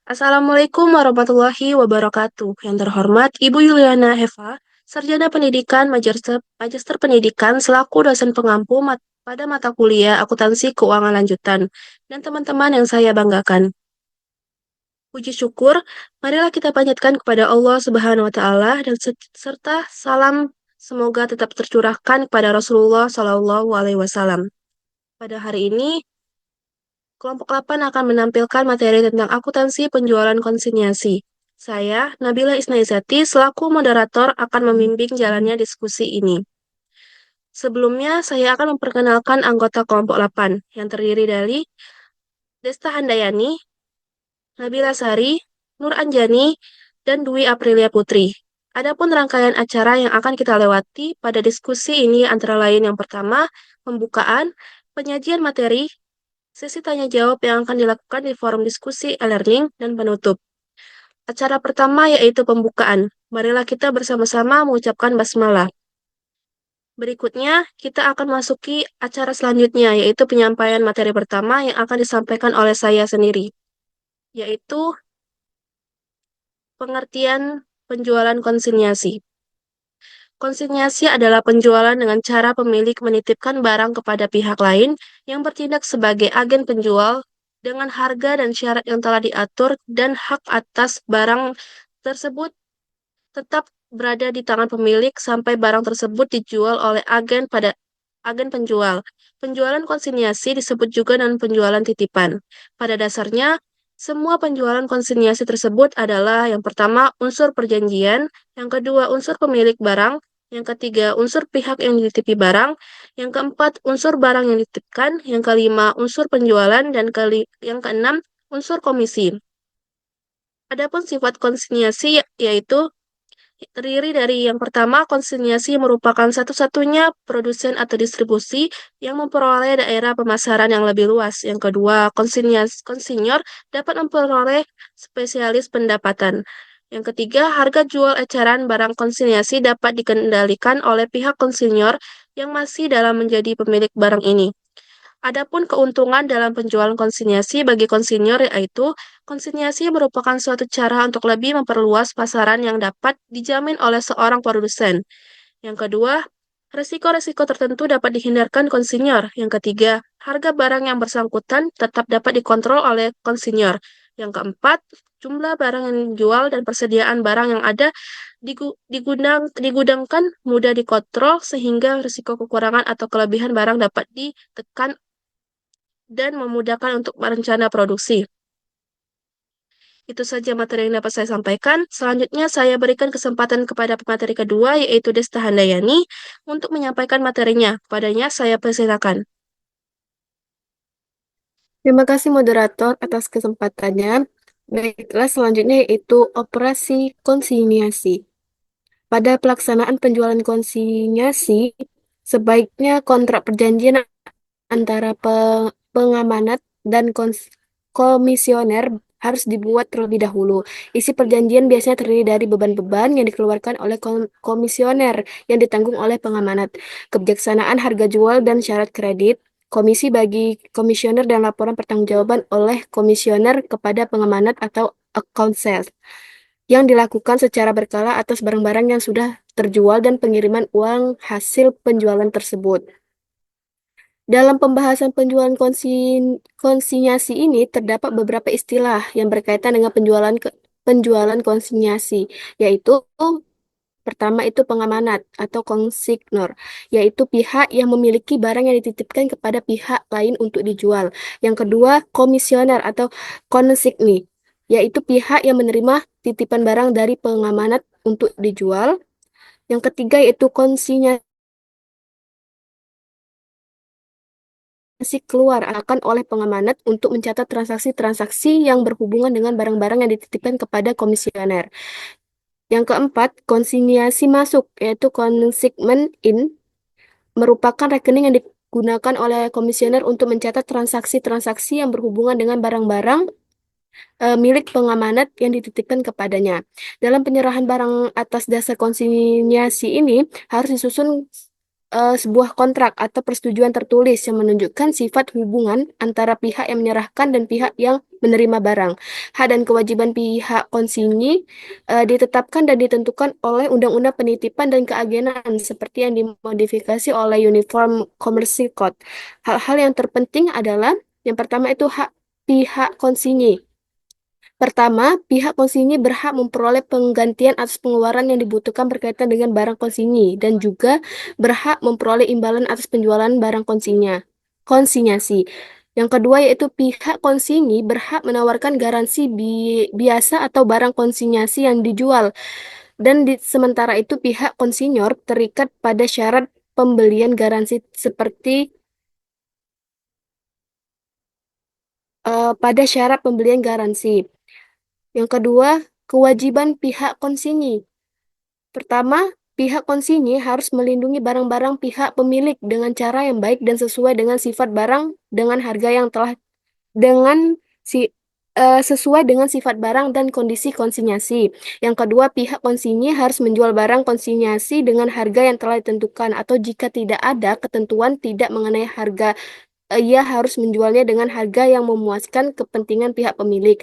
Assalamualaikum warahmatullahi wabarakatuh. Yang terhormat Ibu Yuliana Heva, Sarjana Pendidikan Magister Pendidikan selaku dosen pengampu pada mata kuliah Akuntansi Keuangan Lanjutan, dan teman-teman yang saya banggakan. Puji syukur, marilah kita panjatkan kepada Allah Subhanahu wa taala dan serta salam semoga tetap tercurahkan kepada Rasulullah Shallallahu alaihi wasallam. Pada hari ini, kelompok 8 akan menampilkan materi tentang akuntansi penjualan konsinyasi. Saya, Nabila Isnaizati, selaku moderator akan membimbing jalannya diskusi ini. Sebelumnya, saya akan memperkenalkan anggota kelompok 8 yang terdiri dari Desta Handayani, Nabila Sari, Nur Anjani, dan Dwi Aprilia Putri. Adapun rangkaian acara yang akan kita lewati pada diskusi ini antara lain yang pertama, pembukaan, penyajian materi, sesi tanya jawab yang akan dilakukan di forum diskusi e-learning, dan penutup. Acara pertama yaitu pembukaan. Marilah kita bersama-sama mengucapkan basmalah. Berikutnya, kita akan masuki acara selanjutnya, yaitu penyampaian materi pertama yang akan disampaikan oleh saya sendiri, yaitu pengertian penjualan konsinyasi. Konsinyasi adalah penjualan dengan cara pemilik menitipkan barang kepada pihak lain yang bertindak sebagai agen penjual dengan harga dan syarat yang telah diatur, dan hak atas barang tersebut tetap berada di tangan pemilik sampai barang tersebut dijual oleh agen penjual. Penjualan konsinyasi disebut juga dengan penjualan titipan. Pada dasarnya, semua penjualan konsinyasi tersebut adalah yang pertama unsur perjanjian, yang kedua unsur pemilik barang, yang ketiga unsur pihak yang dititipi barang, yang keempat unsur barang yang dititipkan, yang kelima unsur penjualan, dan yang keenam unsur komisi. Adapun sifat konsinyasi yaitu terdiri dari yang pertama, konsinyasi merupakan satu-satunya produsen atau distribusi yang memperoleh daerah pemasaran yang lebih luas. Yang kedua, konsinyor dapat memperoleh spesialis pendapatan. Yang ketiga, harga jual eceran barang konsinyasi dapat dikendalikan oleh pihak konsinyor yang masih dalam menjadi pemilik barang ini. Adapun keuntungan dalam penjualan konsinyasi bagi konsinyor yaitu konsinyasi merupakan suatu cara untuk lebih memperluas pasaran yang dapat dijamin oleh seorang produsen. Yang kedua, resiko-resiko tertentu dapat dihindarkan konsinyor. Yang ketiga, harga barang yang bersangkutan tetap dapat dikontrol oleh konsinyor. Yang keempat, jumlah barang yang dijual dan persediaan barang yang ada digudangkan mudah dikontrol sehingga risiko kekurangan atau kelebihan barang dapat ditekan dan memudahkan untuk merencana produksi. Itu saja materi yang dapat saya sampaikan. Selanjutnya saya berikan kesempatan kepada pemateri kedua, yaitu Desta Handayani, untuk menyampaikan materinya. Padanya saya persilakan. Terima kasih moderator atas kesempatannya. Baiklah, selanjutnya yaitu operasi konsinyasi. Pada pelaksanaan penjualan konsinyasi, sebaiknya kontrak perjanjian antara pengamanat dan komisioner harus dibuat terlebih dahulu. Isi perjanjian biasanya terdiri dari beban-beban yang dikeluarkan oleh komisioner yang ditanggung oleh pengamanat, kebijaksanaan harga jual dan syarat kredit, komisi bagi komisioner dan laporan pertanggungjawaban oleh komisioner kepada pengamanat atau account sales yang dilakukan secara berkala atas barang-barang yang sudah terjual dan pengiriman uang hasil penjualan tersebut. Dalam pembahasan penjualan konsinyasi ini terdapat beberapa istilah yang berkaitan dengan penjualan konsinyasi, yaitu pertama itu pengamanat atau konsignor, yaitu pihak yang memiliki barang yang dititipkan kepada pihak lain untuk dijual. Yang kedua, komisioner atau konsigni, yaitu pihak yang menerima titipan barang dari pengamanat untuk dijual. Yang ketiga yaitu konsinyasi keluar akan oleh pengamanat untuk mencatat transaksi-transaksi yang berhubungan dengan barang-barang yang dititipkan kepada komisioner. Yang keempat, konsinyasi masuk, yaitu consignment in, merupakan rekening yang digunakan oleh komisioner untuk mencatat transaksi-transaksi yang berhubungan dengan barang-barang milik pengamanat yang dititipkan kepadanya. Dalam penyerahan barang atas dasar konsinyasi ini harus disusun sebuah kontrak atau persetujuan tertulis yang menunjukkan sifat hubungan antara pihak yang menyerahkan dan pihak yang menerima barang. Hak dan kewajiban pihak konsigni ditetapkan dan ditentukan oleh Undang-Undang Penitipan dan Keagenan seperti yang dimodifikasi oleh Uniform Commercial Code. Hal-hal yang terpenting adalah yang pertama itu hak pihak konsigni. Pertama, pihak konsigni berhak memperoleh penggantian atas pengeluaran yang dibutuhkan berkaitan dengan barang konsigni dan juga berhak memperoleh imbalan atas penjualan barang konsinyasi. Yang kedua yaitu pihak konsigni berhak menawarkan garansi biasa atau barang konsinyasi yang dijual dan sementara itu pihak konsinyor terikat pada syarat pembelian garansi seperti pada syarat pembelian garansi. Yang kedua, kewajiban pihak konsigni. Pertama, pihak konsigni harus melindungi barang-barang pihak pemilik dengan cara yang baik dan sesuai dengan sifat barang dengan harga yang telah dengan si sesuai dengan sifat barang dan kondisi konsinyasi. Yang kedua, pihak konsigni harus menjual barang konsinyasi dengan harga yang telah ditentukan atau jika tidak ada ketentuan tidak mengenai harga ia harus menjualnya dengan harga yang memuaskan kepentingan pihak pemilik.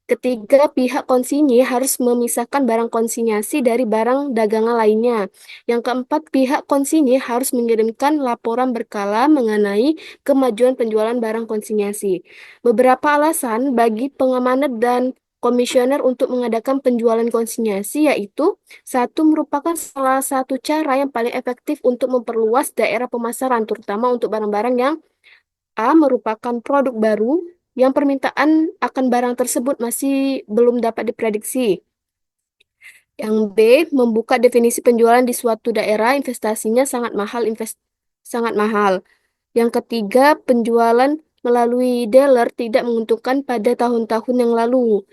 Ketiga, pihak konsinyi harus memisahkan barang konsinyasi dari barang dagangan lainnya. Yang keempat, pihak konsinyi harus mengirimkan laporan berkala mengenai kemajuan penjualan barang konsinyasi. Beberapa alasan bagi pengamanat dan komisioner untuk mengadakan penjualan konsinyasi yaitu satu merupakan salah satu cara yang paling efektif untuk memperluas daerah pemasaran terutama untuk barang-barang yang A merupakan produk baru yang permintaan akan barang tersebut masih belum dapat diprediksi. Yang B membuka definisi penjualan di suatu daerah investasinya sangat mahal. Yang ketiga, penjualan melalui dealer tidak menguntungkan pada tahun-tahun yang lalu.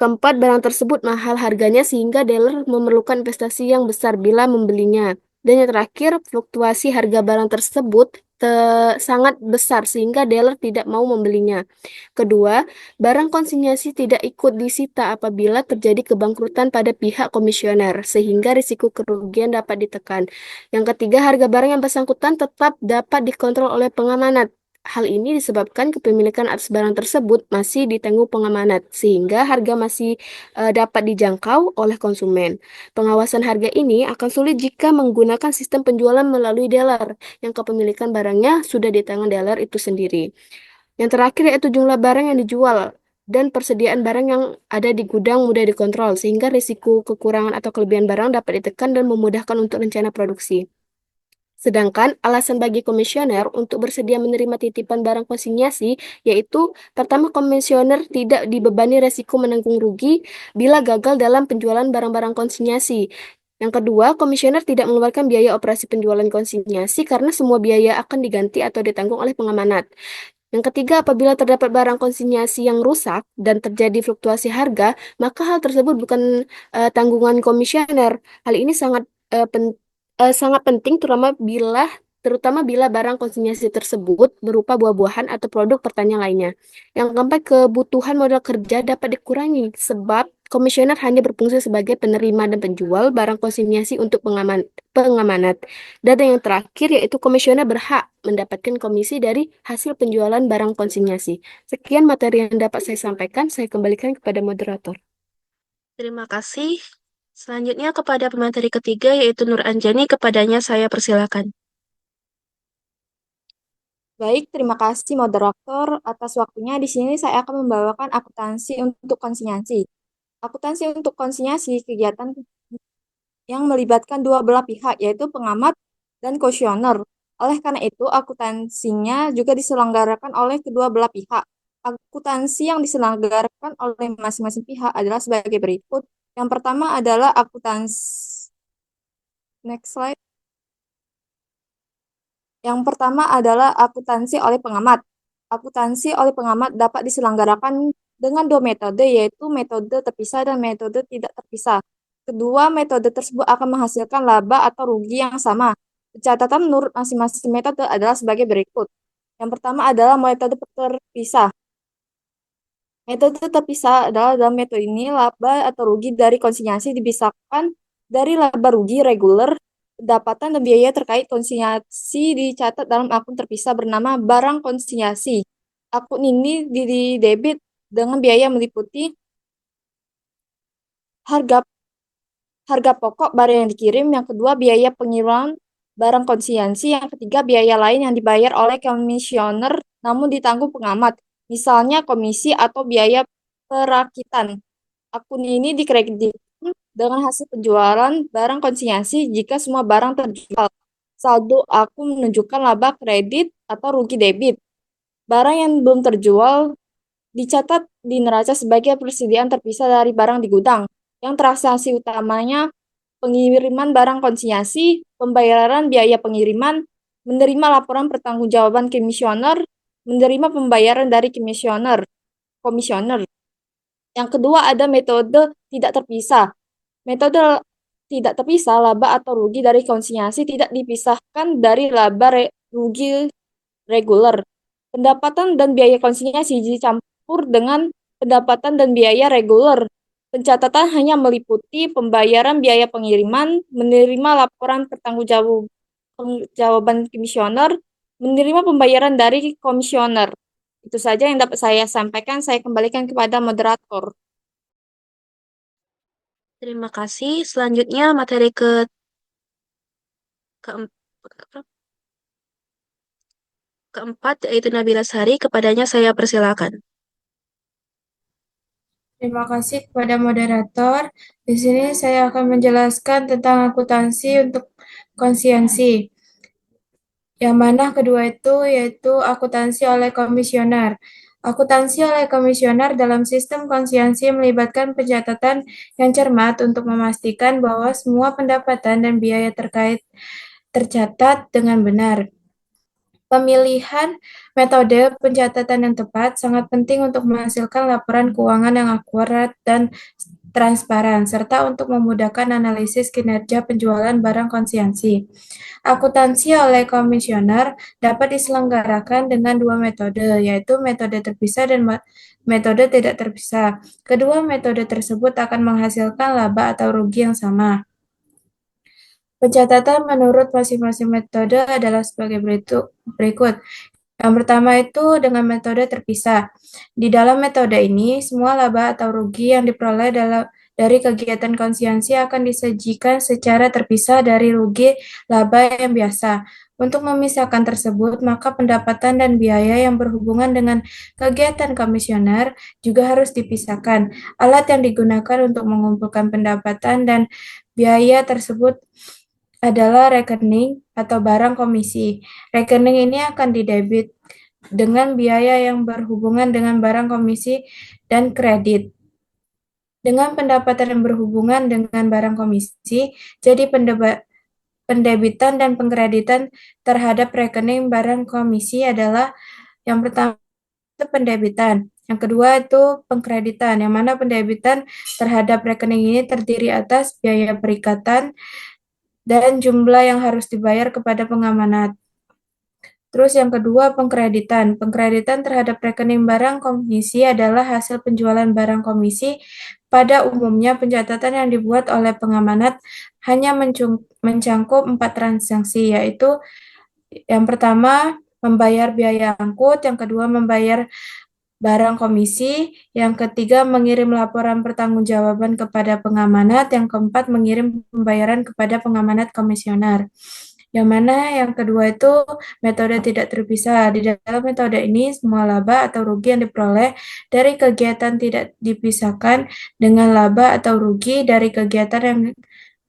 Keempat, barang tersebut mahal harganya sehingga dealer memerlukan investasi yang besar bila membelinya. Dan yang terakhir, fluktuasi harga barang tersebut sangat besar sehingga dealer tidak mau membelinya. Kedua, barang konsinyasi tidak ikut disita apabila terjadi kebangkrutan pada pihak komisioner sehingga risiko kerugian dapat ditekan. Yang ketiga, harga barang yang bersangkutan tetap dapat dikontrol oleh pengamanat. Hal ini disebabkan kepemilikan atas barang tersebut masih ditanggung pengamanat, sehingga harga masih dapat dijangkau oleh konsumen. Pengawasan harga ini akan sulit jika menggunakan sistem penjualan melalui dealer, yang kepemilikan barangnya sudah di tangan dealer itu sendiri. Yang terakhir yaitu jumlah barang yang dijual dan persediaan barang yang ada di gudang mudah dikontrol, sehingga risiko kekurangan atau kelebihan barang dapat ditekan dan memudahkan untuk rencana produksi. Sedangkan alasan bagi komisioner untuk bersedia menerima titipan barang konsinyasi yaitu pertama komisioner tidak dibebani resiko menanggung rugi bila gagal dalam penjualan barang-barang konsinyasi. Yang kedua, komisioner tidak mengeluarkan biaya operasi penjualan konsinyasi karena semua biaya akan diganti atau ditanggung oleh pengamanat. Yang ketiga, apabila terdapat barang konsinyasi yang rusak dan terjadi fluktuasi harga, maka hal tersebut bukan tanggungan komisioner. Hal ini sangat penting terutama bila barang konsinyasi tersebut berupa buah-buahan atau produk pertanian lainnya. Yang keempat, kebutuhan modal kerja dapat dikurangi sebab komisioner hanya berfungsi sebagai penerima dan penjual barang konsinyasi untuk pengamanat. Dan yang terakhir yaitu komisioner berhak mendapatkan komisi dari hasil penjualan barang konsinyasi. Sekian materi yang dapat saya sampaikan, saya kembalikan kepada moderator. Terima kasih. Selanjutnya kepada pemateri ketiga yaitu Nur Anjani, kepadanya saya persilakan. Baik, terima kasih moderator atas waktunya. Di sini saya akan membawakan akuntansi untuk konsinyasi. Akuntansi untuk konsinyasi kegiatan yang melibatkan dua belah pihak, yaitu pengamat dan kuesioner. Oleh karena itu, akuntansinya juga diselenggarakan oleh kedua belah pihak. Akuntansi yang diselenggarakan oleh masing-masing pihak adalah sebagai berikut. Yang pertama adalah akuntansi. Next slide. Yang pertama adalah akuntansi oleh pengamat. Akuntansi oleh pengamat dapat diselenggarakan dengan dua metode, yaitu metode terpisah dan metode tidak terpisah. Kedua metode tersebut akan menghasilkan laba atau rugi yang sama. Catatan menurut masing-masing metode adalah sebagai berikut. Yang pertama adalah metode terpisah. Metode terpisah adalah dalam metode ini laba atau rugi dari konsinyasi dipisahkan dari laba rugi reguler Pendapatan dan biaya terkait konsinyasi dicatat dalam akun terpisah bernama barang konsinyasi. Akun ini didebit dengan biaya meliputi harga harga pokok barang yang dikirim, yang kedua biaya pengiriman barang konsinyasi, yang ketiga biaya lain yang dibayar oleh komisioner namun ditanggung pengamat, misalnya komisi atau biaya perakitan. Akun ini dikreditkan dengan hasil penjualan barang konsinyasi jika semua barang terjual. Saldo akun menunjukkan laba kredit atau rugi debit. Barang yang belum terjual dicatat di neraca sebagai persediaan terpisah dari barang di gudang. Yang transaksi utamanya pengiriman barang konsinyasi, pembayaran biaya pengiriman, menerima laporan pertanggungjawaban komisioner, menerima pembayaran dari komisioner. Yang kedua ada metode tidak terpisah. Metode tidak terpisah, laba atau rugi dari konsinyasi tidak dipisahkan dari laba rugi reguler. Pendapatan dan biaya konsinyasi dicampur dengan pendapatan dan biaya reguler. Pencatatan hanya meliputi pembayaran biaya pengiriman, menerima laporan pertanggungjawaban komisioner, menerima pembayaran dari komisioner. Itu saja yang dapat saya sampaikan. Saya kembalikan kepada moderator. Terima kasih. Selanjutnya materi keempat yaitu Nabila Sari. Kepadanya saya persilakan. Terima kasih kepada moderator. Di sini saya akan menjelaskan tentang akuntansi untuk konsiensi. Yang mana kedua itu yaitu akuntansi oleh komisioner. Akuntansi oleh komisioner dalam sistem konsiensi melibatkan pencatatan yang cermat untuk memastikan bahwa semua pendapatan dan biaya terkait tercatat dengan benar. Pemilihan metode pencatatan yang tepat sangat penting untuk menghasilkan laporan keuangan yang akurat dan transparan, serta untuk memudahkan analisis kinerja penjualan barang konsinyasi. Akuntansi oleh komisioner dapat diselenggarakan dengan dua metode, yaitu metode terpisah dan metode tidak terpisah. Kedua metode tersebut akan menghasilkan laba atau rugi yang sama. Pencatatan menurut masing-masing metode adalah sebagai berikut. Yang pertama itu dengan metode terpisah. Di dalam metode ini, semua laba atau rugi yang diperoleh dari kegiatan konsinyasi akan disajikan secara terpisah dari rugi laba yang biasa. Untuk memisahkan tersebut, maka pendapatan dan biaya yang berhubungan dengan kegiatan komisioner juga harus dipisahkan. Alat yang digunakan untuk mengumpulkan pendapatan dan biaya tersebut adalah rekening atau barang komisi. Rekening ini akan didebit dengan biaya yang berhubungan dengan barang komisi dan kredit. Dengan pendapatan yang berhubungan dengan barang komisi, jadi pendebitan dan pengkreditan terhadap rekening barang komisi adalah yang pertama itu pendebitan. Yang kedua itu pengkreditan, yang mana pendebitan terhadap rekening ini terdiri atas biaya perikatan dan jumlah yang harus dibayar kepada pengamanat. Terus yang kedua, pengkreditan. Pengkreditan terhadap rekening barang komisi adalah hasil penjualan barang komisi. Pada umumnya, pencatatan yang dibuat oleh pengamanat hanya mencangkup 4 transaksi, yaitu yang pertama, membayar biaya angkut, yang kedua, membayar barang komisi, yang ketiga mengirim laporan pertanggungjawaban kepada pengamanat, yang keempat mengirim pembayaran kepada pengamanat komisioner. Yang mana yang kedua itu metode tidak terpisah. Di dalam metode ini semua laba atau rugi yang diperoleh dari kegiatan tidak dipisahkan dengan laba atau rugi dari kegiatan yang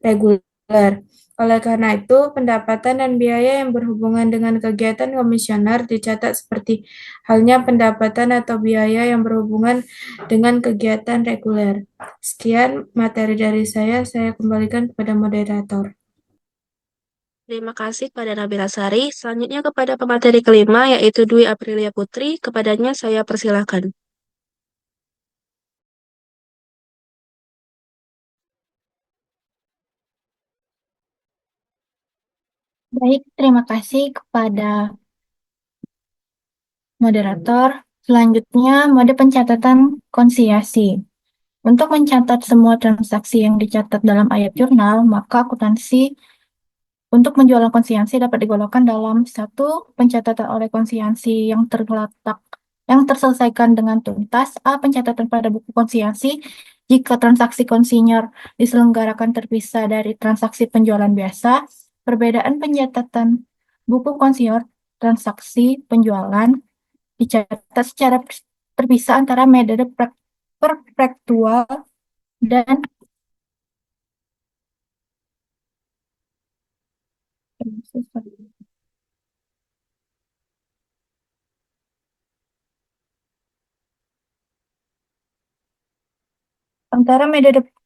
reguler. Oleh karena itu, pendapatan dan biaya yang berhubungan dengan kegiatan komisioner dicatat seperti halnya pendapatan atau biaya yang berhubungan dengan kegiatan reguler. Sekian materi dari saya kembalikan kepada moderator. Terima kasih kepada Nabila Sari. Selanjutnya kepada pemateri kelima yaitu Dwi Aprilia Putri. Kepadanya saya persilakan. Baik, terima kasih kepada moderator. Selanjutnya, mode pencatatan konsinyasi. Untuk mencatat semua transaksi yang dicatat dalam ayat jurnal, maka akuntansi Untuk penjualan konsiansi dapat digolongkan dalam satu pencatatan oleh konsiansi yang terselesaikan dengan tuntas. A. Pencatatan pada buku konsiansi jika transaksi konsinyur diselenggarakan terpisah dari transaksi penjualan biasa. Perbedaan pencatatan buku konsinyur transaksi penjualan dicatat secara terpisah antara metode perpektual dan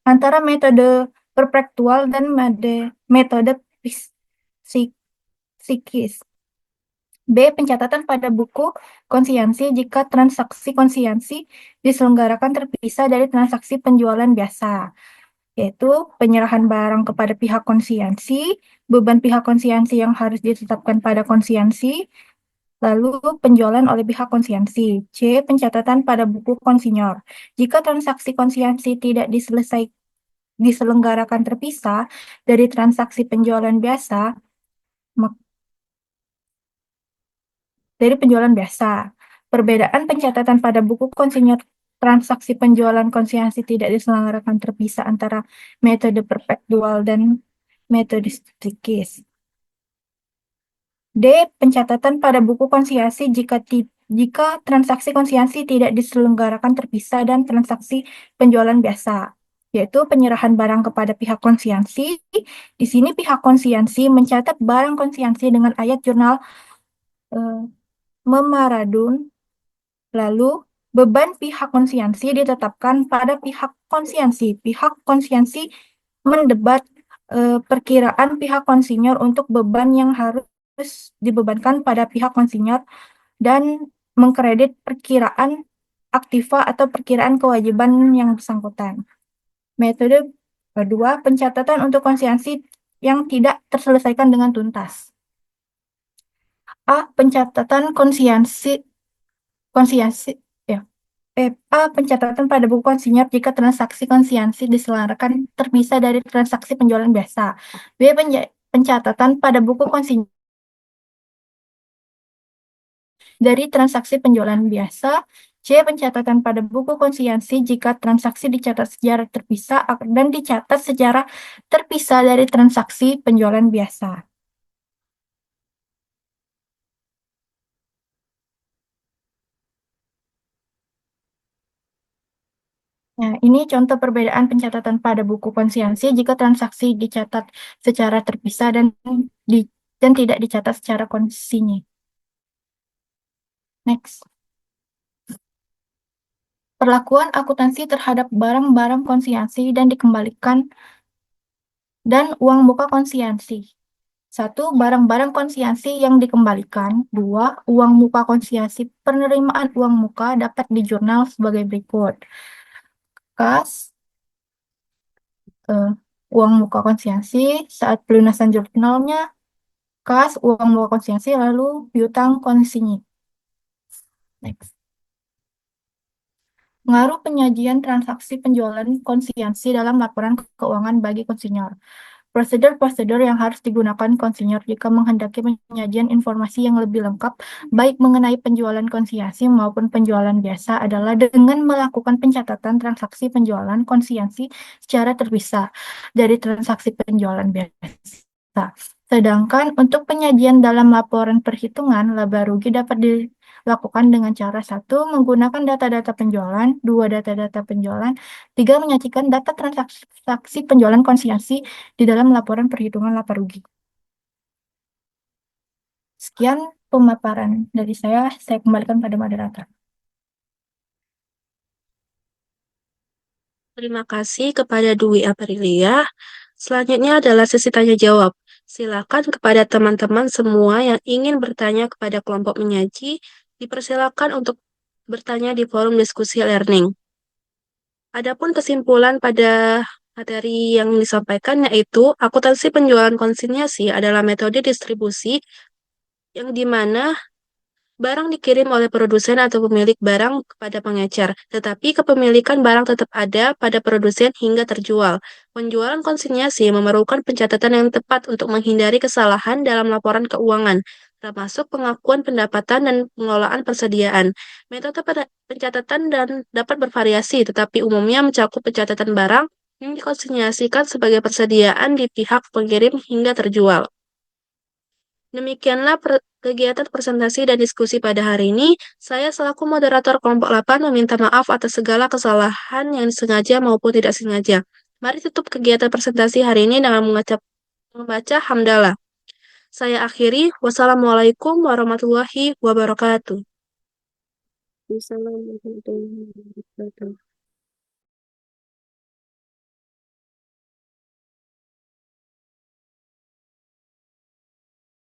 antara metode perpektual dan metode psikis. B. Pencatatan pada buku konsiansi jika transaksi konsiansi diselenggarakan terpisah dari transaksi penjualan biasa, yaitu penyerahan barang kepada pihak konsiansi, beban pihak konsiansi yang harus ditetapkan pada konsiansi, lalu penjualan oleh pihak konsiansi. C. Pencatatan pada buku konsinyur. Jika transaksi konsiansi tidak diselenggarakan terpisah dari transaksi penjualan biasa, perbedaan pencatatan pada buku konsinyur transaksi penjualan konsiansi tidak diselenggarakan terpisah antara metode perpektual dan metode psikis. D. Pencatatan pada buku konsiansi jika transaksi konsiansi tidak diselenggarakan terpisah dan transaksi penjualan biasa, yaitu penyerahan barang kepada pihak konsiansi. Di sini pihak konsiansi mencatat barang konsiansi dengan ayat jurnal Memaradun, lalu beban pihak konsiansi ditetapkan pada pihak konsiansi. Pihak konsiansi mendebat perkiraan pihak konsinyur untuk beban yang harus dibebankan pada pihak konsinyur dan mengkredit perkiraan aktiva atau perkiraan kewajiban yang bersangkutan. Metode kedua, pencatatan untuk konsiansi yang tidak terselesaikan dengan tuntas. A. Pencatatan pencatatan pada buku konsinyur jika transaksi konsiansi diselenggarakan terpisah dari transaksi penjualan biasa. B. Pencatatan pada buku konsinyur dari transaksi penjualan biasa. C. Pencatatan pada buku konsiansi jika transaksi dicatat secara terpisah dan dicatat secara terpisah dari transaksi penjualan biasa. Nah, ini contoh perbedaan pencatatan pada buku konsiansi jika transaksi dicatat secara terpisah dan tidak dicatat secara konsinyi. Next. Perlakuan akuntansi terhadap barang-barang konsiansi dan dikembalikan dan uang muka konsiansi. 1. Barang-barang konsiansi yang dikembalikan. 2. Uang muka konsiansi penerimaan uang muka dapat di jurnal sebagai berikut. Kas, uang muka konsiansi saat pelunasan jurnalnya, kas, uang muka konsiansi, lalu piutang konsinyi. Next. Pengaruh penyajian transaksi penjualan konsiansi dalam laporan keuangan bagi konsinyur. Prosedur-prosedur yang harus digunakan konsinyur jika menghendaki penyajian informasi yang lebih lengkap, baik mengenai penjualan konsiansi maupun penjualan biasa, adalah dengan melakukan pencatatan transaksi penjualan konsiansi secara terpisah dari transaksi penjualan biasa. Sedangkan untuk penyajian dalam laporan perhitungan laba rugi dapat dilakukan dengan cara 1. Menggunakan data-data penjualan, 2. Data-data penjualan, 3. Menyajikan data transaksi penjualan konsiansi di dalam laporan perhitungan laba rugi. Sekian pemaparan dari saya kembalikan pada moderator. Terima kasih kepada Dwi Aprilia. Selanjutnya adalah sesi tanya jawab. Silakan kepada teman-teman semua yang ingin bertanya kepada kelompok menyaji, dipersilakan untuk bertanya di forum diskusi learning. Adapun kesimpulan pada materi yang disampaikan yaitu akuntansi penjualan konsinyasi adalah metode distribusi yang dimana Barang dikirim oleh produsen atau pemilik barang kepada pengecer, tetapi kepemilikan barang tetap ada pada produsen hingga terjual. Penjualan konsinyasi memerlukan pencatatan yang tepat untuk menghindari kesalahan dalam laporan keuangan, termasuk pengakuan pendapatan dan pengelolaan persediaan. Metode pencatatan dan dapat bervariasi, tetapi umumnya mencakup pencatatan barang yang dikonsinyasikan sebagai persediaan di pihak pengirim hingga terjual. Demikianlah kegiatan presentasi dan diskusi pada hari ini. Saya selaku moderator kelompok 8 meminta maaf atas segala kesalahan yang disengaja maupun tidak sengaja. Mari tutup kegiatan presentasi hari ini dengan membaca hamdalah. Saya akhiri. Wassalamualaikum warahmatullahi wabarakatuh. Assalamualaikum warahmatullahi wabarakatuh.